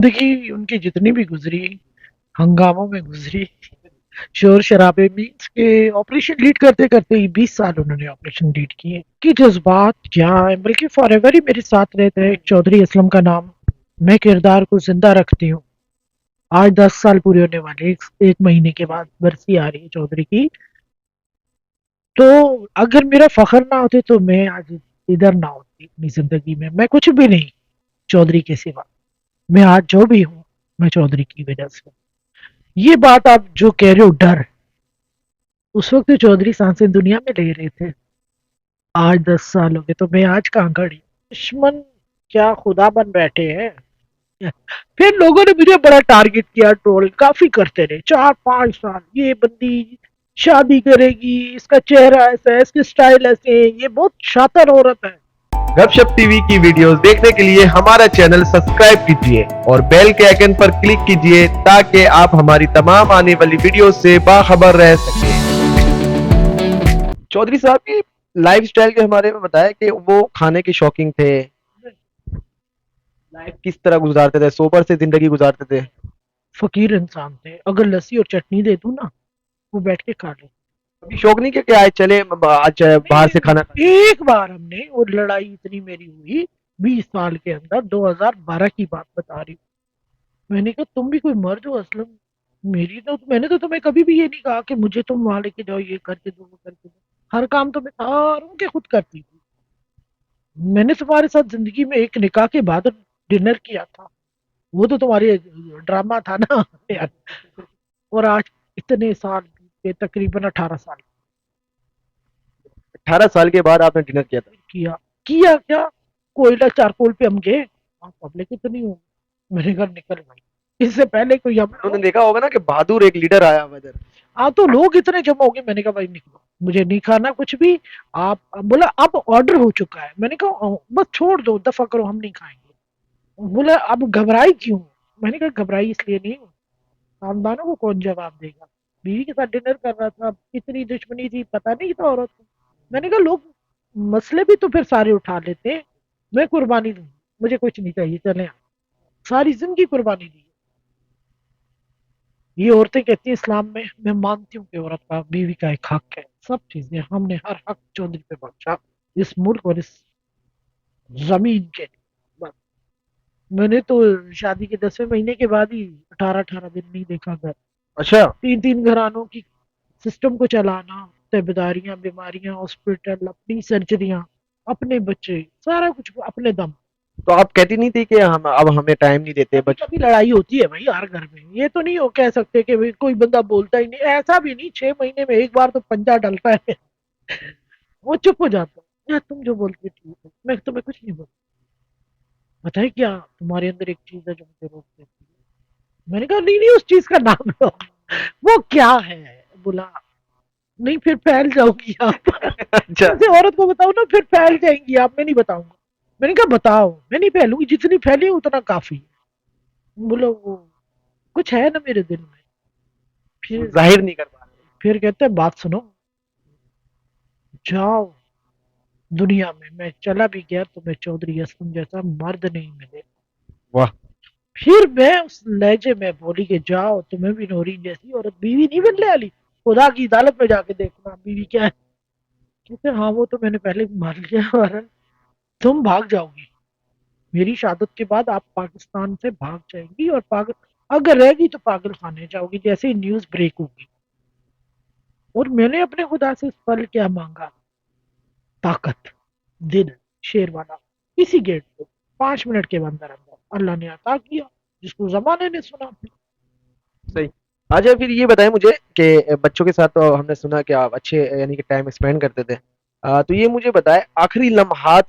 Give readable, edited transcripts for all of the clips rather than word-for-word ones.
जिंदगी उनकी जितनी भी गुजरी, हंगामों में गुजरी, शोर शराबे मीन्स के ऑपरेशन लीड करते करते ही 20 साल उन्होंने ऑपरेशन लीड किए कि जज्बात क्या है, बल्कि फॉर एवर ही मेरे साथ रहता है। एक चौधरी असलम का नाम, मैं किरदार को जिंदा रखती हूँ। आज 10 साल पूरे होने वाले, एक महीने के बाद बरसी आ रही है चौधरी की। तो अगर मेरा फखर ना होते तो मैं आज इधर ना होती अपनी जिंदगी में। मैं कुछ भी नहीं चौधरी के सिवा। मैं आज जो भी हूँ, मैं चौधरी की वजह से हूँ। ये बात आप जो कह रहे हो डर, उस वक्त तो चौधरी सांसें दुनिया में ले रहे थे। आज 10 साल हो गए तो मैं आज कहाँ खड़ी। दुश्मन क्या खुदा बन बैठे हैं। फिर लोगों ने मुझे बड़ा टारगेट किया, ट्रोल काफी करते रहे 4-5 साल। ये बंदी शादी करेगी, इसका चेहरा ऐसा है, इसके स्टाइल ऐसे है, ये बहुत शातिर औरत है। गपशप टीवी की वीडियोस देखने के लिए हमारा चैनल सब्सक्राइब कीजिए और बेल के आइकन पर क्लिक कीजिए ताकि आप हमारी तमाम आने वाली वीडियो से बाखबर रह सकें। चौधरी साहब की लाइफ स्टाइल के हमारे में बताया कि वो खाने के शौकीन थे, लाइफ किस तरह गुजारते थे, सोबर से जिंदगी गुजारते थे। फकीर इंसान थे, अगर लस्सी और चटनी दे दूं ना, वो बैठ के खा ले। अभी शौक नहीं कि आज चले आज बाहर से खाना खाने। एक बार हमने, और लड़ाई इतनी मेरी हुई 20 साल के अंदर, 2012 की बात बता रही हूँ। मैंने कहा तुम भी कोई मर्द हो असलम। मेरी तो मैंने तो तुम्हें कभी भी ये नहीं कहा कि मुझे तुम वहां लेके जाओ, ये करके दो वो करके दो। हर काम तो मैं सारों के खुद करती थी। मैंने तुम्हारे साथ जिंदगी में एक निकाह के बाद डिनर किया था, वो तो तुम्हारी ड्रामा था ना यार। और आज इतने साल के, तकरीबन 18 साल 18 साल के बाद आपने डिनर किया था। किया। किया क्या, कोयला चारकोल पे हम गए। आप पब्लिक इतनी हो, मेरे घर निकल गई। इससे पहले कोई हम उन्होंने देखा होगा ना कि बहादुर एक लीडर आया हुआ इधर। हाँ, तो लोग इतने जमा हो गए। मैंने कहा भाई निकलो, मुझे नहीं खाना कुछ भी। आप बोला अब ऑर्डर हो चुका है। मैंने कहा बस छोड़ दो, दफा करो, हम नहीं खाएंगे। बोला अब घबराई क्यों। मैंने कहा घबराई इसलिए नहीं हूँ, खानदानों को कौन जवाब देगा। बीवी के साथ डिनर कर रहा था, इतनी दुश्मनी थी, पता नहीं था औरत को। मैंने कहा लोग मसले भी तो फिर सारे उठा लेते हैं। मैं कुर्बानी दूँ, मुझे कुछ नहीं चाहिए, चले आप। सारी जिंदगी कुर्बानी दी। ये औरतें कहती हैं इस्लाम में, मैं मानती हूँ कि औरत का, बीवी का एक हक है। सब चीजें हमने हर हक चौधरी पे बख्शा, इस मुल्क और इस जमीन के लिए। बस। मैंने तो शादी के 10वें महीने के बाद ही 18-18 दिन नहीं देखा घर। अच्छा। 3-3 घरानों की सिस्टम को चलाना, तबेदारियां, बीमारियां, हॉस्पिटल, अपनी सर्जरियां, अपने बच्चे, सारा कुछ अपने दम। तो आप कहती नहीं थी कि हम अब हमें टाइम नहीं देते कभी कभी लड़ाई होती है भाई हर घर में, ये तो नहीं हो कह सकते कि भाई कोई बंदा बोलता ही नहीं। ऐसा भी नहीं, 6 महीने में एक बार तो पंजा डलता है। वो चुप हो जाता है, यार तुम जो बोलते हो ठीक है, मैं तुम्हें कुछ नहीं बोलता। बताए क्या, तुम्हारे अंदर एक चीज है जो मुझे रोक देती है। मैंने कहा नहीं नहीं, उस चीज का नाम लो। वो क्या है। बोला नहीं, फिर फैल जाओगी आप। अच्छा। किसी औरत को बताओ ना, फिर फैल जाएंगी आप, मैं नहीं बताऊंगा। मैंने कहा बताओ, मैं नहीं फैलूंगी, जितनी फैली उतना काफी है। बोलो वो कुछ है ना मेरे दिल में। फिर जाहिर नहीं कर पा रहे। फिर कहते हैं बात सुनो, जाओ। दुनिया में मैं चला भी गया तो मैं चौधरी असलम जैसा मर्द नहीं मिले। वाह। फिर मैं उस लहजे में बोली कि जाओ, तुम्हें भी नौरीन जैसी औरत बीवी नहीं मिलने वाली। खुदा की अदालत में जाके देखना बीवी क्या है। कहते हाँ वो तो मैंने पहले मान लिया, और तुम भाग जाओगी। मेरी शहादत के बाद आप पाकिस्तान से भाग जाएंगी, और पागल अगर रहेगी तो पागल खाने जाओगी जैसे ही न्यूज ब्रेक होगी। और मैंने अपने खुदा से इस पल क्या मांगा, ताकत, दिल, शेर वाला। इसी गेट पे 5 मिनट के अंदर अंदर अल्लाह ने अता किया, जिसको जमाने ने सुना था। सही। अच्छा, फिर ये बताएं मुझे कि बच्चों के साथ तो हमने सुना कि आप अच्छे यानी कि टाइम स्पेंड करते थे। तो ये मुझे बताएं आखिरी लम्हात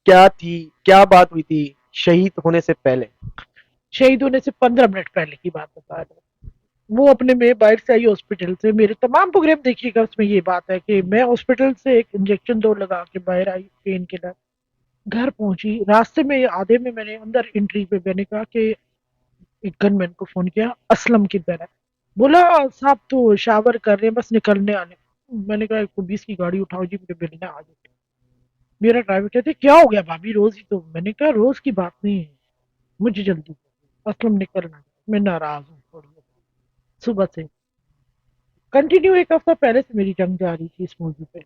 क्या थी, क्या बात हुई थी शहीद होने से पहले। शहीद होने से 15 मिनट पहले की बात बता रहा हूँ। वो अपने में बाहर से आई हॉस्पिटल से, मेरे तमाम प्रोग्राम देखिएगा, उसमें ये बात है कि मैं हॉस्पिटल से एक इंजेक्शन दो लगा के बाहर आई, पेन किलर। घर पहुंची, रास्ते में आधे में मैंने अंदर एंट्री पे मैंने कहा कि एक गनमैन को फोन किया, असलम किधर है। बोला साहब तो शावर कर रहे हैं, बस निकलने आने। मैंने कहा 120 की गाड़ी उठाओ जी, मुझे मिलना आ जाए। मेरा ड्राइवर कहते क्या हो गया भाभी, रोज ही तो। मैंने कहा रोज की बात नहीं है, मुझे जल्दी। असलम निकलना मैं नाराज हूँ थोड़ी सुबह से कंटिन्यू एक हफ्ता पहले से मेरी जंग जारी थी इस मौजू पे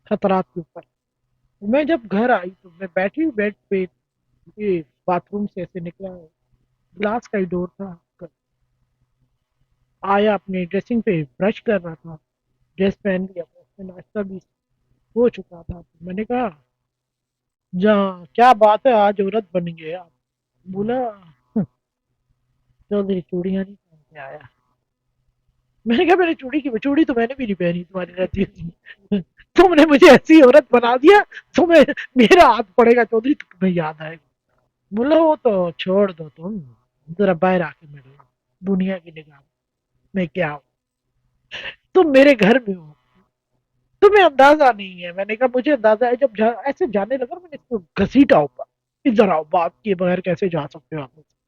खतरात के ऊपर। मैं जब घर आई तो मैं बैठी हुई बेड पे ये बाथरूम से ऐसे निकला ग्लास का ही डोर था। आया अपने ड्रेसिंग पे ब्रश कर रहा था, ड्रेस पहन लिया था, उसमें नाश्ता भी हो चुका था। तो मैंने कहा जहाँ क्या बात है आज औरत बन गए आप। बोला चौधरी चूड़ियां नहीं पहन के आया। मैंने कहा मेरी चूड़ी तो मैंने भी नहीं पहनी तुम्हारी रहती है। तुमने मुझे ऐसी औरत बना दिया। तुम्हें मेरा हाथ पड़ेगा चौधरी तो तुम्हें याद आएगा। बोला वो तो छोड़ दो तुम, जरा बाहर आके मिलो, दुनिया की निगाह में क्या हो, तुम मेरे घर में हो, तुम्हें अंदाजा नहीं है। मैंने कहा मुझे अंदाजा है। जब ऐसे जाने लगा मैंने इसको घसीटा ऊपर, इधर आओ, बात किए बगैर कैसे जा सकते हो आप मुझसे।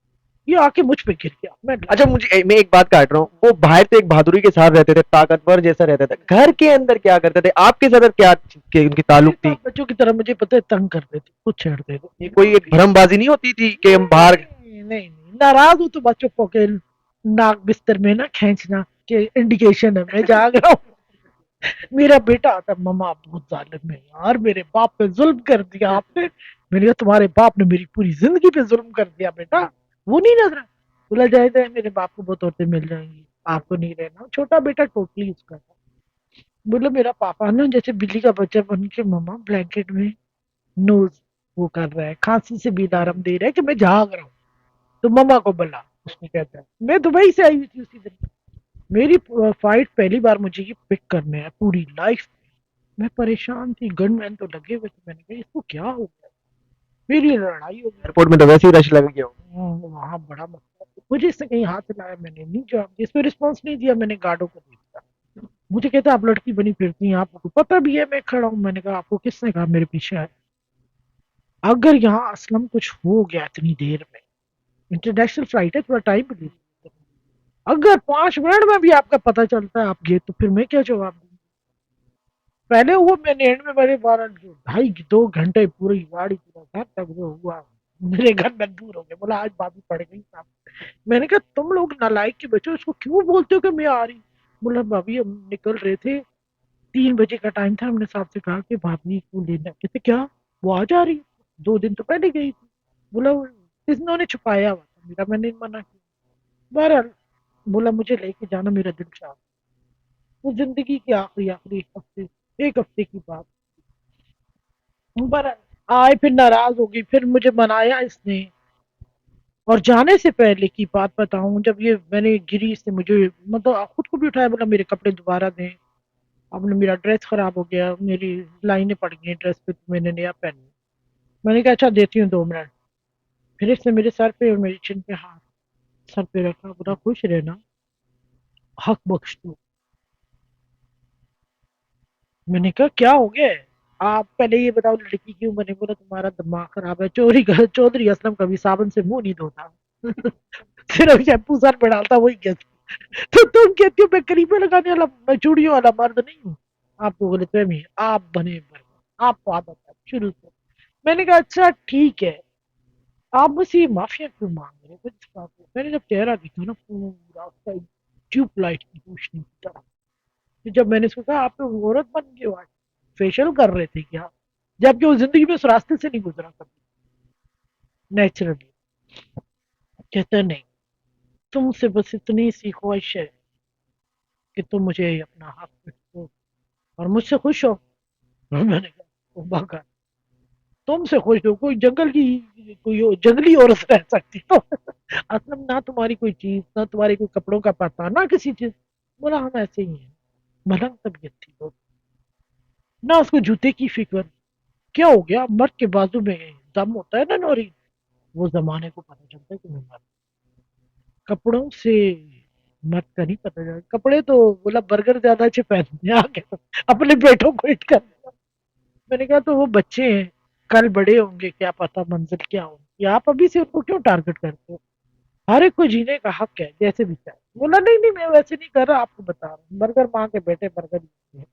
ये आके मुझ पे गिर गया। अच्छा मुझे मैं एक बात काट रहा हूँ, वो बाहर तो एक बहादुरी के साथ रहते थे, ताकतवर जैसा रहते थे, घर के अंदर क्या करते थे, आपके साथ क्या उनकी मेरे ताल्लुक साथ थी? बच्चों की तरह मुझे पता है तंग करते थे, खुद छेड़ते थे। ये कोई एक भ्रमबाजी नहीं होती थी कि हम बाहर? नहीं नहीं नहीं, नाराज हूं तो बच्चों को के नाक बिस्तर में ना खींचना के इंडिकेशन है मैं जाग रहा हूँ। मेरा बेटा आता मम्मा बहुत जालिम है यार, मेरे बाप पे जुल्म कर दिया आपने। मैंने कहा तुम्हारे बाप ने मेरी पूरी जिंदगी पे जुल्म कर दिया बेटा, वो नहीं नजर आया? बोला जाए मेरे बाप को बहुत औरतें मिल जाएंगी, आपको नहीं रहना। छोटा बेटा टोटली उसका था। बोला मेरा पापा ना जैसे बिल्ली का बच्चा बन के मम्मा ब्लैंकेट में नोज वो कर रहा है, खांसी से भी अलार्म दे रहा है कि मैं जाग रहा हूँ। तो मम्मा को बुला, उसको कहता है मैं दुबई से आई हुई थी उसी दिन। मेरी फाइट पहली बार मुझे ये पिक करने है पूरी लाइफ। मैं परेशान थी, गनमैन तो लगे हुए थे। मैंने कहा इसको क्या हो गया, मेरी लड़ाई हो गई। एयरपोर्ट में तो वैसे ही रश लग गया हो। वहां बड़ा मसला था। मुझे इसने कहीं हाथ हिलाया, मैंने नहीं जवाब दिया, इसमें रिस्पॉन्स नहीं दिया। मैंने गार्डों को दे दिया। मुझे कहता आप लड़की बनी फिरती हैं, आपको पता भी है मैं खड़ा हूँ। मैंने कहा आपको किसने कहा मेरे पीछे आए? अगर यहाँ असलम कुछ हो गया इतनी देर में, इंटरनेशनल फ्लाइट है, थोड़ा टाइम भी दे, अगर 5 मिनट में भी आपका पता चलता है आप गए तो फिर मैं क्या जवाब दूँ? पहले वो मैंने एंड में मेरे 2 घंटे पूरी गाड़ी पूरा घर तक जो हुआ, मेरे घर में दूर हो गए। बोला आज भाभी पड़ गई साहब। मैंने कहा तुम लोग नालायक के बच्चों इसको क्यों बोलते हो कि मैं आ रही। बोला भाभी हम निकल रहे थे, 3 बजे का टाइम था, हमने साहब से कहा कि भाभी को लेना। कहते क्या वो आ जा रही है? 2 दिन तो पहले गई थी। बोला इन्होंने छुपाया हुआ था मेरा, मैंने मना किया। बहरहाल बोला मुझे लेके जाना, मेरा दिल चाह। वो जिंदगी के आखिरी आखिरी हफ्ते, एक हफ्ते की बात। बहरहाल आए, फिर नाराज हो गई, फिर मुझे मनाया इसने। और जाने से पहले की बात बताऊं, जब ये मैंने गिरी से मुझे मतलब खुद को भी उठाया, बोला मेरे कपड़े दोबारा दें, आपने मेरा ड्रेस खराब हो गया, मेरी लाइनें पड़ गई ड्रेस पे तो मैंने नया पहन। मैंने कहा अच्छा देती हूँ 2 मिनट। फिर इसने मेरे सर पे और मेरी चिन पे हाथ सर पे रखा, बोला खुश रहना, हक बख्श दो। मैंने कहा क्या हो गया है? आप पहले ये बताओ लड़की क्यों बने? बोला तुम्हारा दिमाग खराब है, चौधरी असलम कभी साबुन से मुंह नहीं धोता। सिर्फ शैम्पू सर पे डालता वही क्या। तो तुम कहती हो मैं करीबे लगाने वाला, मैं चूड़ियों वाला मर्द नहीं हूँ? आपको गलतफहमी है, आप बने बर्बाद, आपको आदत है शुरू से। मैंने कहा अच्छा ठीक है, आप मुझसे ये माफिया क्यों मांग रहे हो कुछ बात है? मैंने जब चेहरा देखा ना पूरा उसका ट्यूबलाइट की रोशनी की तरह। तो जब मैंने उसको कहा आप तो औरत बन गए हो आज, फेशियल कर रहे थे क्या? जबकि वो जिंदगी में उस रास्ते से नहीं गुजरा कभी नेचुरली। कहता नहीं, तुमसे बस इतनी सी ख्वाहिश है कि तुम मुझे अपना हक दो और मुझसे खुश हो। और मैंने कहा तौबा कर, तुमसे खुश हो? कोई जंगल की कोई जंगली औरत रह सकती तो? असलम ना तुम्हारी कोई चीज, ना तुम्हारे कोई कपड़ों का पता, ना किसी चीज। बोला हम ऐसे ही हैं, मलंग तबीयत थी वो, ना उसको जूते की फिक्र। क्या हो गया, मर्द के बाजू में दम होता है ना नौरी, वो जमाने को पता चलता है कि मैं मर्द। कपड़ों से मर्द का नहीं पता चलता। कपड़े तो बोला बर्गर ज्यादा अच्छे पहनने आ गए, अपने बेटों को हिट कर। मैंने कहा तो वो बच्चे हैं, कल बड़े होंगे, क्या पता मंजिल क्या होगी, आप अभी से उनको क्यों टारगेट करते हो? हर एक को जीने का हक है जैसे भी चाहे। बोला नहीं नहीं मैं वैसे नहीं कर रहा, आपको बता रहा हूँ, बर्गर माँ के बेटे बर्गर ही होते हैं।